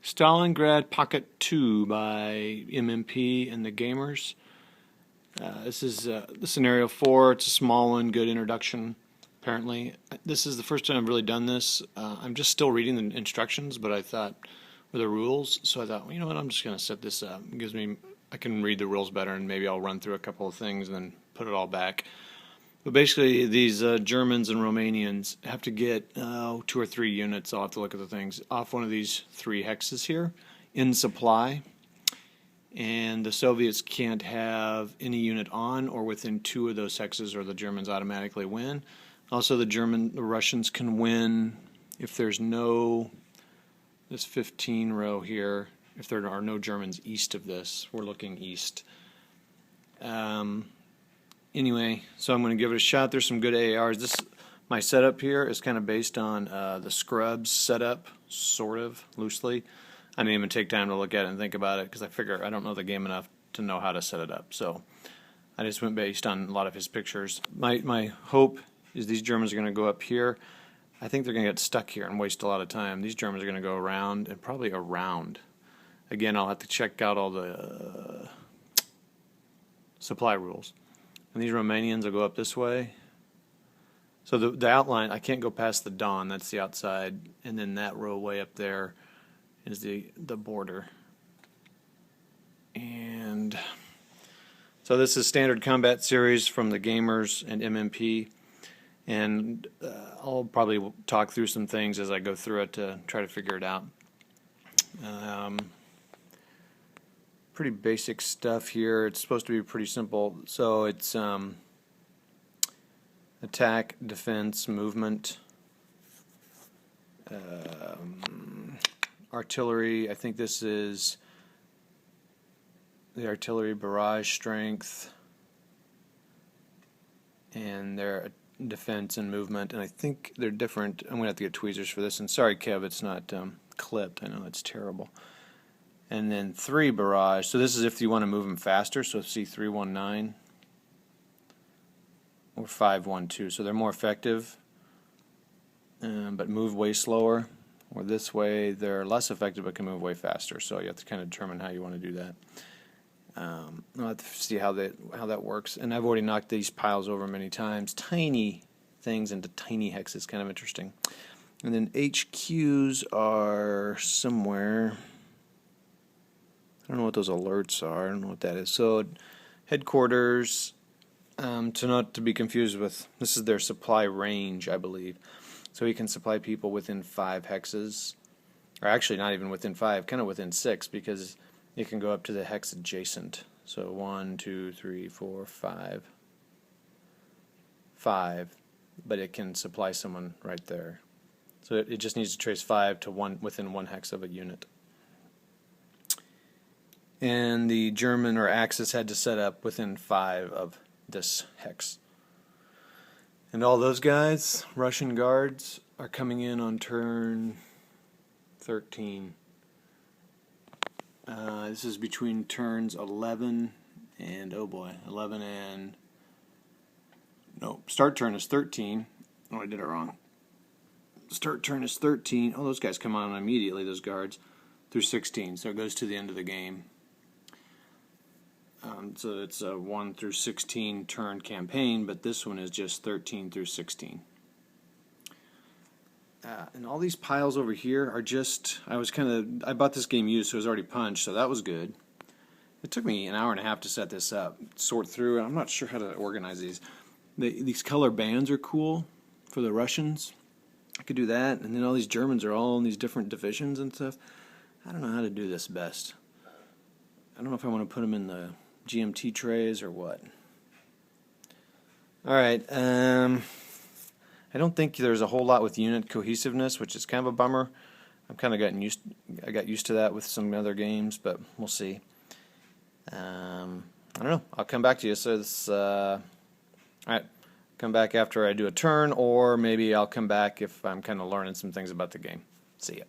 Stalingrad Pocket 2 by MMP and the Gamers. This is scenario 4. It's a small one, good introduction, apparently. This is the first time I've really done this. I'm just still reading the instructions, but I thought, or the rules, so I thought, well, you know what, I'm just going to set this up. It gives me, I can read the rules better, and maybe I'll run through a couple of things and then put it all back. But basically, these Germans and Romanians have to get 2 or 3 units, I'll have to look at the things, off one of these 3 hexes here in supply. And the Soviets can't have any unit on or within 2 of those hexes, or the Germans automatically win. Also, the Russians can win if there's no, this 15 row here, if there are no Germans east of this. We're looking east. Anyway, so I'm going to give it a shot. There's some good AARs. My setup here is kind of based on the Scrubs setup, sort of, loosely. I didn't even take time to look at it and think about it because I figure I don't know the game enough to know how to set it up. So I just went based on a lot of his pictures. My hope is these Germans are going to go up here. I think they're going to get stuck here and waste a lot of time. These Germans are going to go around and probably around. Again, I'll have to check out all the supply rules. And these Romanians will go up this way. So the outline, I can't go past the Don, that's the outside, and then that row way up there is the border. And so this is Standard Combat Series from the Gamers and MMP, and I'll probably talk through some things as I go through it to try to figure it out. Pretty basic stuff here. It's supposed to be pretty simple. So it's attack, defense, movement, artillery. I think this is the artillery barrage strength, and their defense and movement. And I think they're different. I'm going to have to get tweezers for this. And sorry, Kev, it's not clipped. I know it's terrible. And then 3 barrage. So this is if you want to move them faster. So see 319 or 512. So they're more effective, but move way slower. Or this way, they're less effective but can move way faster. So you have to kind of determine how you want to do that. I'll have to see how that works. And I've already knocked these piles over many times. Tiny things into tiny hexes, kind of interesting. And then HQs are somewhere. I don't know what those alerts are. I don't know what that is. So headquarters, not to be confused with, this is their supply range, I believe. So you can supply people within 5 hexes, or actually not even within 5, kind of within 6, because it can go up to the hex adjacent. So 1, 2, 3, 4, 5, 5, but it can supply someone right there. So it just needs to trace 5 to 1 within 1 hex of a unit. And the German or Axis had to set up within 5 of this hex. And all those guys, Russian guards, are coming in on turn 13. This is between turns 11 and, oh boy, 11 and, no, start turn is 13. Oh, I did it wrong. Start turn is 13. Oh, those guys come on immediately, those guards, through 16. So it goes to the end of the game. So it's a 1 through 16 turn campaign, but this one is just 13 through 16. And all these piles over here are just, I bought this game used, so it was already punched, so that was good. It took me an hour and a half to set this up, sort through, and I'm not sure how to organize these. These color bands are cool for the Russians. I could do that, and then all these Germans are all in these different divisions and stuff. I don't know how to do this best. I don't know if I want to put them in the GMT trays or what. Alright, I don't think there's a whole lot with unit cohesiveness, which is kind of a bummer. I got used to that with some other games, but we'll see. I don't know. I'll come back to you. So this, alright, come back after I do a turn, or maybe I'll come back if I'm kind of learning some things about the game. See ya.